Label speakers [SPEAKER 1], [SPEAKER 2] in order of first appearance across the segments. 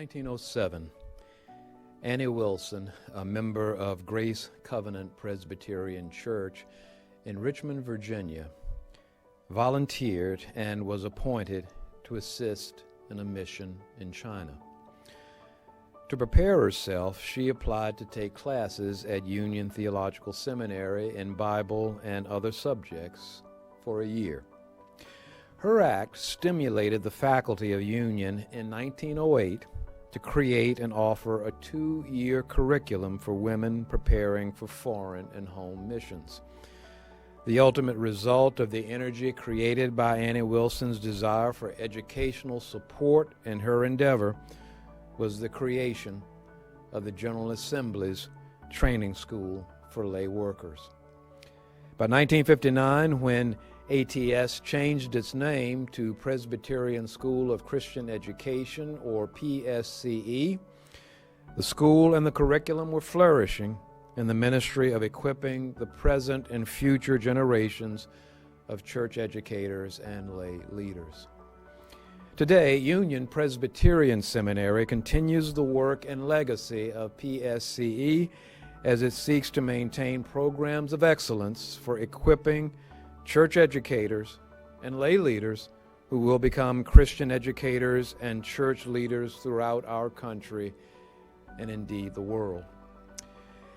[SPEAKER 1] 1907, Annie Wilson, a member of Grace Covenant Presbyterian Church in Richmond, Virginia, volunteered and was appointed to assist in a mission in China. To prepare herself, she applied to take classes at Union Theological Seminary in Bible and other subjects for a year. Her act stimulated the faculty of Union in 1908 to create and offer a 2-year curriculum for women preparing for foreign and home missions. The ultimate result of the energy created by Annie Wilson's desire for educational support in her endeavor was the creation of the General Assembly's training school for lay workers. By 1959, when ATS changed its name to Presbyterian School of Christian Education, or PSCE, the school and the curriculum were flourishing in the ministry of equipping the present and future generations of church educators and lay leaders. Today, Union Presbyterian Seminary continues the work and legacy of PSCE as it seeks to maintain programs of excellence for equipping church educators and lay leaders who will become Christian educators and church leaders throughout our country and indeed the world.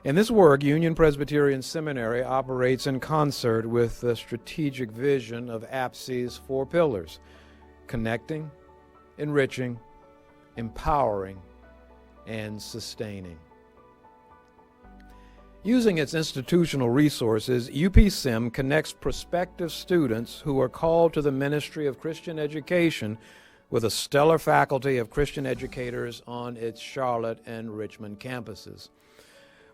[SPEAKER 1] In this work, Union Presbyterian Seminary operates in concert with the strategic vision of APCE's 4 pillars: connecting, enriching, empowering, and sustaining. Using its institutional resources, UPSim connects prospective students who are called to the ministry of Christian education with a stellar faculty of Christian educators on its Charlotte and Richmond campuses.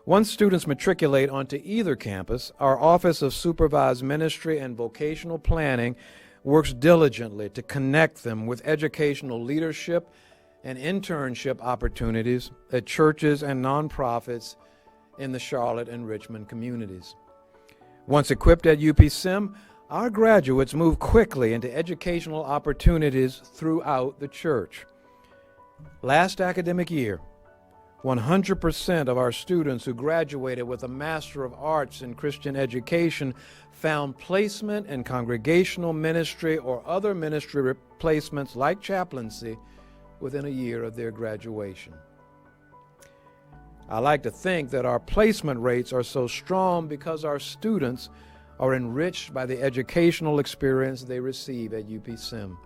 [SPEAKER 1] Once students matriculate onto either campus, our Office of Supervised Ministry and Vocational Planning works diligently to connect them with educational leadership and internship opportunities at churches and nonprofits in the Charlotte and Richmond communities. Once equipped at UPSim, our graduates move quickly into educational opportunities throughout the church. Last academic year, 100% of our students who graduated with a Master of Arts in Christian Education found placement in congregational ministry or other ministry replacements like chaplaincy within a year of their graduation. I like to think that our placement rates are so strong because our students are enriched by the educational experience they receive at UPSim.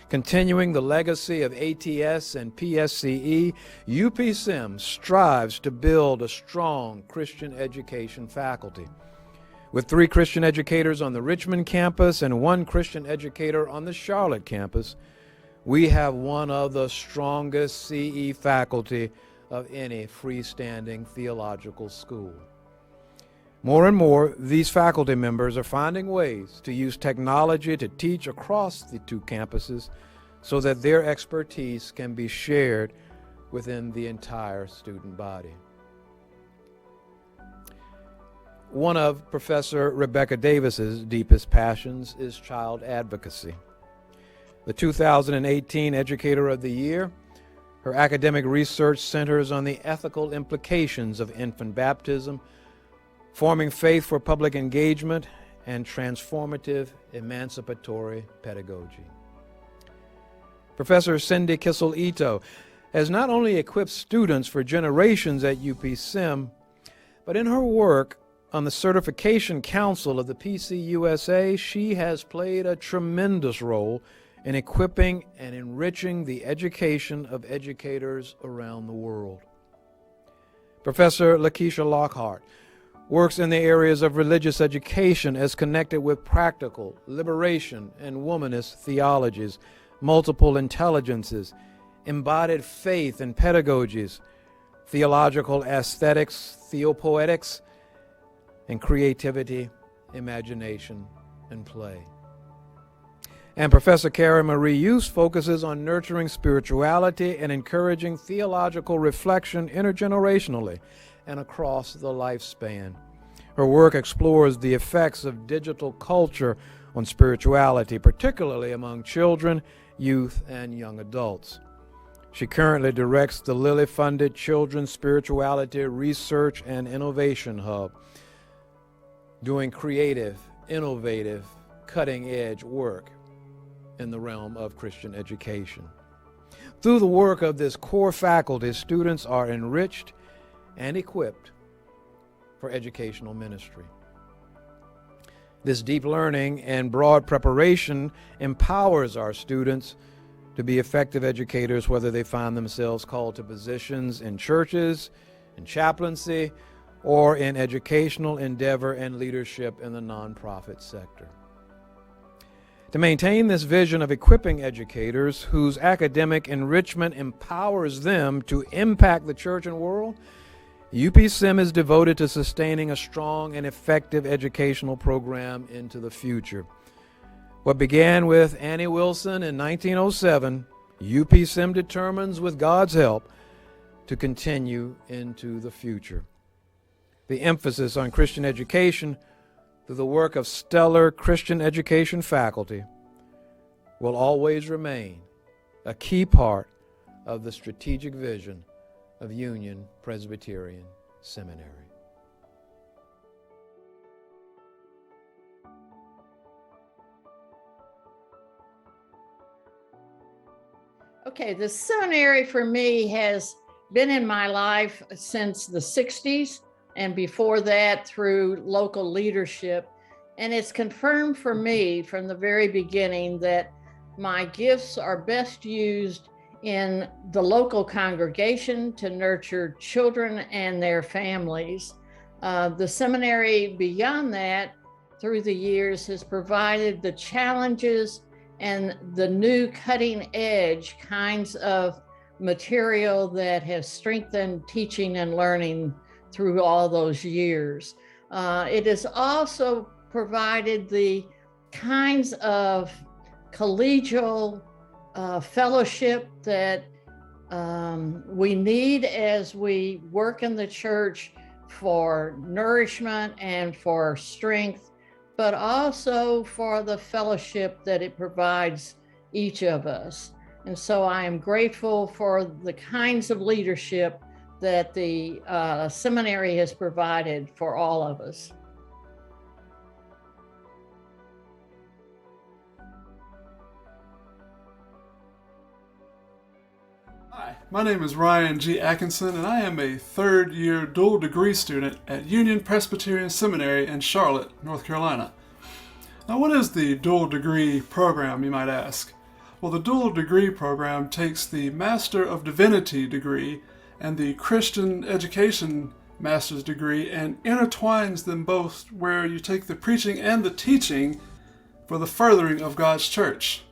[SPEAKER 1] Continuing the legacy of ATS and PSCE, UPSim strives to build a strong Christian education faculty. With 3 Christian educators on the Richmond campus and 1 Christian educator on the Charlotte campus, we have one of the strongest CE faculty of any freestanding theological school. More and more, these faculty members are finding ways to use technology to teach across the 2 campuses so that their expertise can be shared within the entire student body. One of Professor Rebecca Davis's deepest passions is child advocacy. The 2018 Educator of the Year, her academic research centers on the ethical implications of infant baptism, forming faith for public engagement, and transformative emancipatory pedagogy. Professor Cindy Kisselito has not only equipped students for generations at UPSim, but in her work on the Certification Council of the PCUSA, she has played a tremendous role in equipping and enriching the education of educators around the world. Professor Lakisha Lockhart works in the areas of religious education as connected with practical, liberation, and womanist theologies, multiple intelligences, embodied faith and pedagogies, theological aesthetics, theopoetics, and creativity, imagination, and play. And Professor Karen Marie Hughes focuses on nurturing spirituality and encouraging theological reflection intergenerationally and across the lifespan. Her work explores the effects of digital culture on spirituality, particularly among children, youth, and young adults. She currently directs the Lilly-funded Children's Spirituality Research and Innovation Hub, doing creative, innovative, cutting-edge work in the realm of Christian education. Through the work of this core faculty, students are enriched and equipped for educational ministry. This deep learning and broad preparation empowers our students to be effective educators, whether they find themselves called to positions in churches, in chaplaincy, or in educational endeavor and leadership in the nonprofit sector. To maintain this vision of equipping educators whose academic enrichment empowers them to impact the church and world, UPSIM is devoted to sustaining a strong and effective educational program into the future. What began with Annie Wilson in 1907, UPSIM determines, with God's help, to continue into the future. The emphasis on Christian education through the work of stellar Christian education faculty will always remain a key part of the strategic vision of Union Presbyterian Seminary.
[SPEAKER 2] Okay, the seminary for me has been in my life since the 60s, and before that through local leadership. And it's confirmed for me from the very beginning that my gifts are best used in the local congregation to nurture children and their families. The seminary beyond that, through the years, has provided the challenges and the new cutting edge kinds of material that has strengthened teaching and learning through all those years. It has also provided the kinds of collegial fellowship that we need as we work in the church for nourishment and for strength, but also for the fellowship that it provides each of us. And so I am grateful for the kinds of leadership that the seminary has provided for all of us.
[SPEAKER 3] Hi, my name is Ryan G. Atkinson, and I am a third-year dual degree student at Union Presbyterian Seminary in Charlotte, North Carolina. Now, what is the dual degree program, you might ask? Well, the dual degree program takes the Master of Divinity degree and the Christian Education Master's degree and intertwines them both, where you take the preaching and the teaching for the furthering of God's church.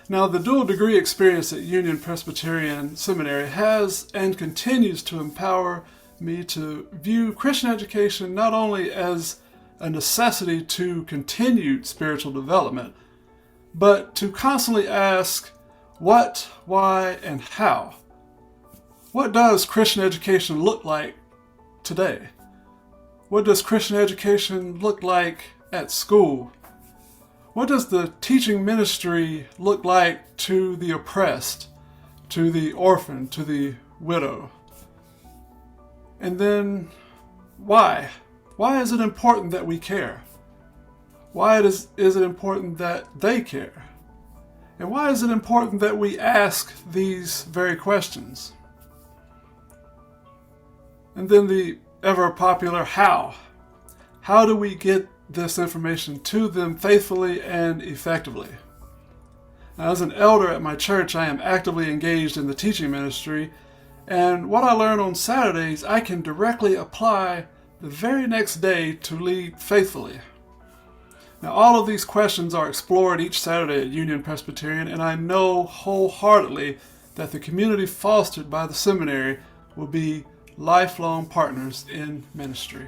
[SPEAKER 3] Now, the dual degree experience at Union Presbyterian Seminary has and continues to empower me to view Christian education not only as a necessity to continued spiritual development, but to constantly ask what, why, and how. What does Christian education look like today? What does Christian education look like at school? What does the teaching ministry look like to the oppressed, to the orphan, to the widow? And then, why? Why is it important that we care? Why is it important that they care? And why is it important that we ask these very questions? And then the ever popular how. How do we get this information to them faithfully and effectively? Now, as an elder at my church, I am actively engaged in the teaching ministry, and what I learn on Saturdays, I can directly apply the very next day to lead faithfully. Now, all of these questions are explored each Saturday at Union Presbyterian, and I know wholeheartedly that the community fostered by the seminary will be lifelong partners in ministry.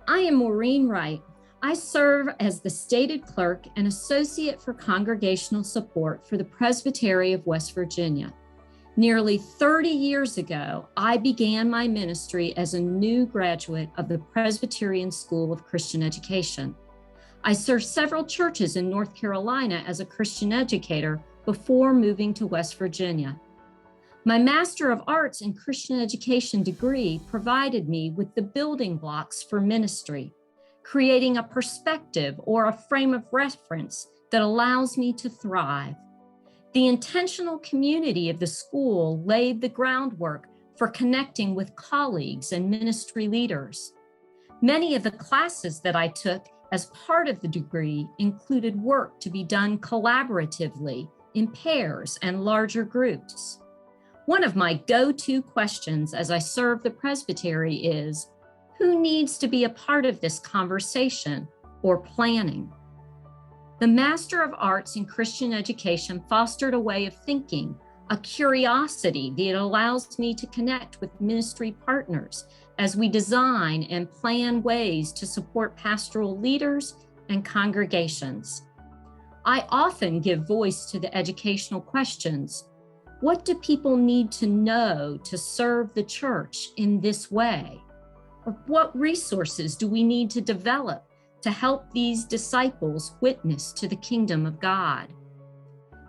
[SPEAKER 4] I am Maureen Wright. I serve as the stated clerk and associate for congregational support for the Presbytery of West Virginia. Nearly 30 years ago, I began my ministry as a new graduate of the Presbyterian School of Christian Education. I served several churches in North Carolina as a Christian educator before moving to West Virginia. My Master of Arts in Christian Education degree provided me with the building blocks for ministry, creating a perspective or a frame of reference that allows me to thrive. The intentional community of the school laid the groundwork for connecting with colleagues and ministry leaders. Many of the classes that I took as part of the degree included work to be done collaboratively in pairs and larger groups. One of my go-to questions as I serve the presbytery is, who needs to be a part of this conversation or planning? The Master of Arts in Christian Education fostered a way of thinking, a curiosity that allows me to connect with ministry partners as we design and plan ways to support pastoral leaders and congregations. I often give voice to the educational questions. What do people need to know to serve the church in this way? Or what resources do we need to develop to help these disciples witness to the kingdom of God?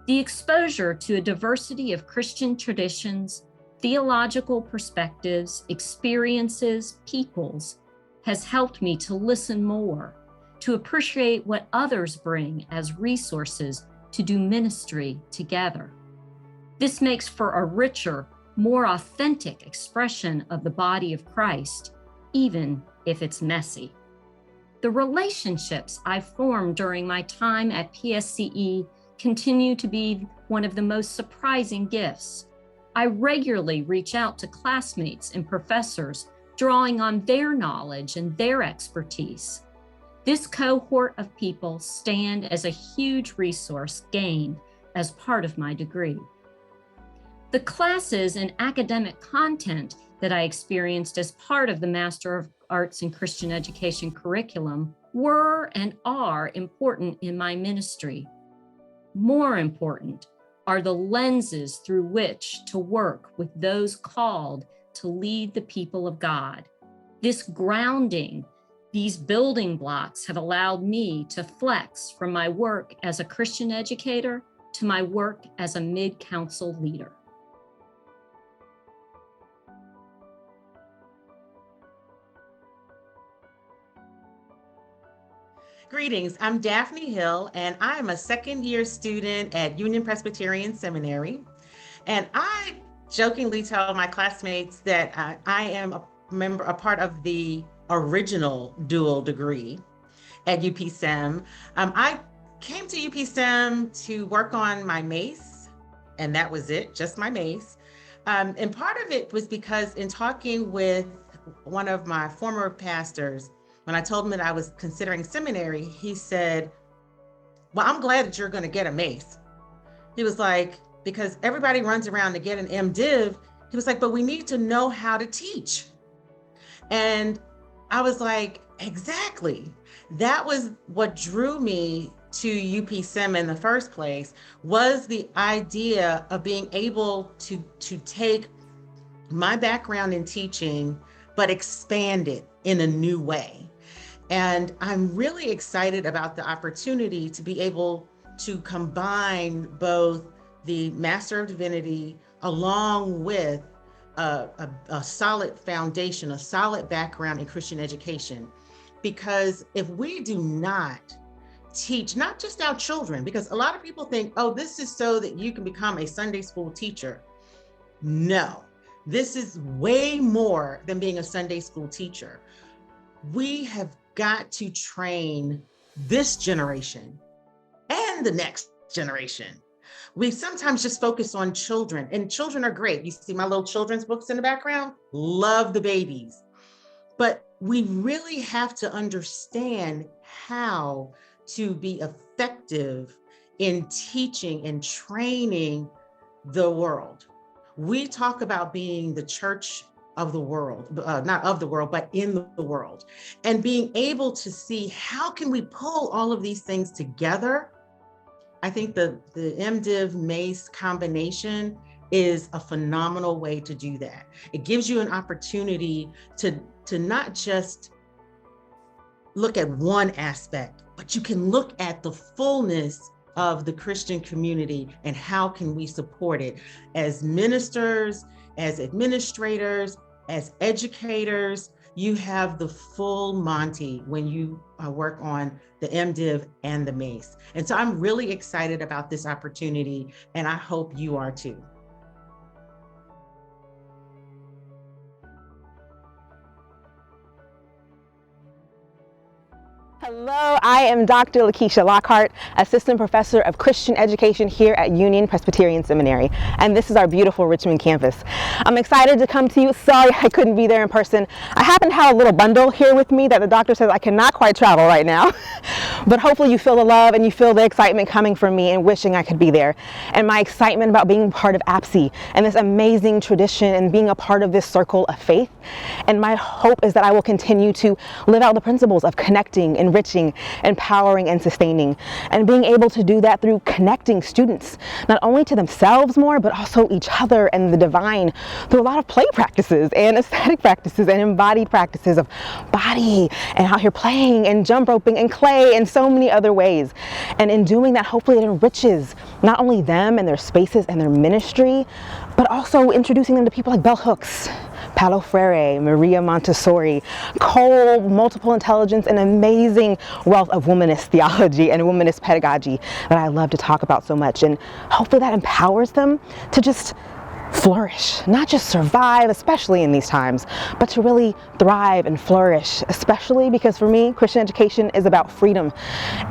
[SPEAKER 4] The exposure to a diversity of Christian traditions, theological perspectives, experiences, peoples has helped me to listen more, to appreciate what others bring as resources to do ministry together. This makes for a richer, more authentic expression of the body of Christ, even if it's messy. The relationships I formed during my time at PSCE continue to be one of the most surprising gifts. I regularly reach out to classmates and professors, drawing on their knowledge and their expertise. This cohort of people stand as a huge resource gained as part of my degree. The classes and academic content that I experienced as part of the Master of Arts in Christian Education curriculum were and are important in my ministry. More important are the lenses through which to work with those called to lead the people of God. This grounding, these building blocks have allowed me to flex from my work as a Christian educator to my work as a mid-council leader.
[SPEAKER 5] Greetings, I'm Daphne Hill, and I am a second-year student at Union Presbyterian Seminary. And I jokingly tell my classmates that I am a part of the original dual degree at UPSem. I came to UPSem to work on my MACE, and that was it, just my MACE. And part of it was because in talking with one of my former pastors, when I told him that I was considering seminary, he said, well, I'm glad that you're going to get a MACE. He was like, because everybody runs around to get an MDiv. He was like, but we need to know how to teach. And I was like, exactly. That was what drew me to UPSem in the first place, was the idea of being able to take my background in teaching, but expand it in a new way. And I'm really excited about the opportunity to be able to combine both the Master of Divinity along with a solid foundation, a solid background in Christian education. Because if we do not teach, not just our children, because a lot of people think, oh, this is so that you can become a Sunday school teacher. No, this is way more than being a Sunday school teacher. We have got to train this generation and the next generation. We sometimes just focus on children, and children are great. You see my little children's books in the background, love the babies. But we really have to understand how to be effective in teaching and training the world. We talk about being the church of the world, not of the world, but in the world, and being able to see how can we pull all of these things together. I think the MDiv MACE combination is a phenomenal way to do that. It gives you an opportunity to not just look at one aspect, but you can look at the fullness of the Christian community and how can we support it as ministers, as administrators, as educators. You have the full Monty when you work on the MDiv and the MACE. And so I'm really excited about this opportunity, and I hope you are too.
[SPEAKER 6] Hello, I am Dr. Lakisha Lockhart, Assistant Professor of Christian Education here at Union Presbyterian Seminary, and this is our beautiful Richmond campus. I'm excited to come to you. Sorry I couldn't be there in person. I happen to have a little bundle here with me that the doctor says I cannot quite travel right now, but hopefully you feel the love and you feel the excitement coming from me and wishing I could be there. And my excitement about being part of APCE and this amazing tradition and being a part of this circle of faith. And my hope is that I will continue to live out the principles of connecting, enriching, empowering, and sustaining, and being able to do that through connecting students not only to themselves more, but also each other and the divine through a lot of play practices and aesthetic practices and embodied practices of body and out here playing and jump roping and clay and so many other ways. And in doing that, hopefully it enriches not only them and their spaces and their ministry, but also introducing them to people like bell hooks, Paulo Freire, Maria Montessori, Cole, multiple intelligence, and amazing wealth of womanist theology and womanist pedagogy that I love to talk about so much. And hopefully that empowers them to just flourish, not just survive, especially in these times, but to really thrive and flourish, especially because for me, Christian education is about freedom,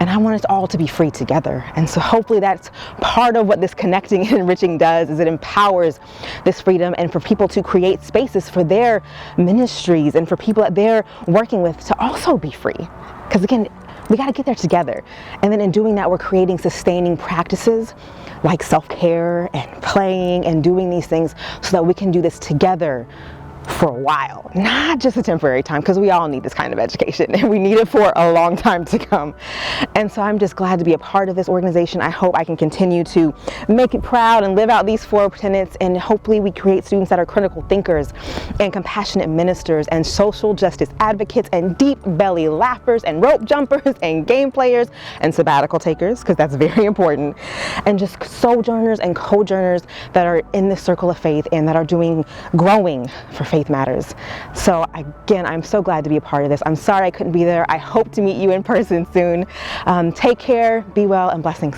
[SPEAKER 6] and I want us all to be free together. And so hopefully that's part of what this connecting and enriching does, is it empowers this freedom and for people to create spaces for their ministries and for people that they're working with to also be free. Because again, we got to get there together. And then in doing that, we're creating sustaining practices like self-care and playing and doing these things so that we can do this together for a while, not just a temporary time, because we all need this kind of education and we need it for a long time to come. And so I'm just glad to be a part of this organization. I hope I can continue to make it proud and live out these 4 tenets, and hopefully we create students that are critical thinkers and compassionate ministers and social justice advocates and deep belly laughers and rope jumpers and game players and sabbatical takers, because that's very important, and just sojourners and cojourners that are in this circle of faith and that are growing for faith matters. So again, I'm so glad to be a part of this. I'm sorry I couldn't be there. I hope to meet you in person soon. Take care, be well, and blessings.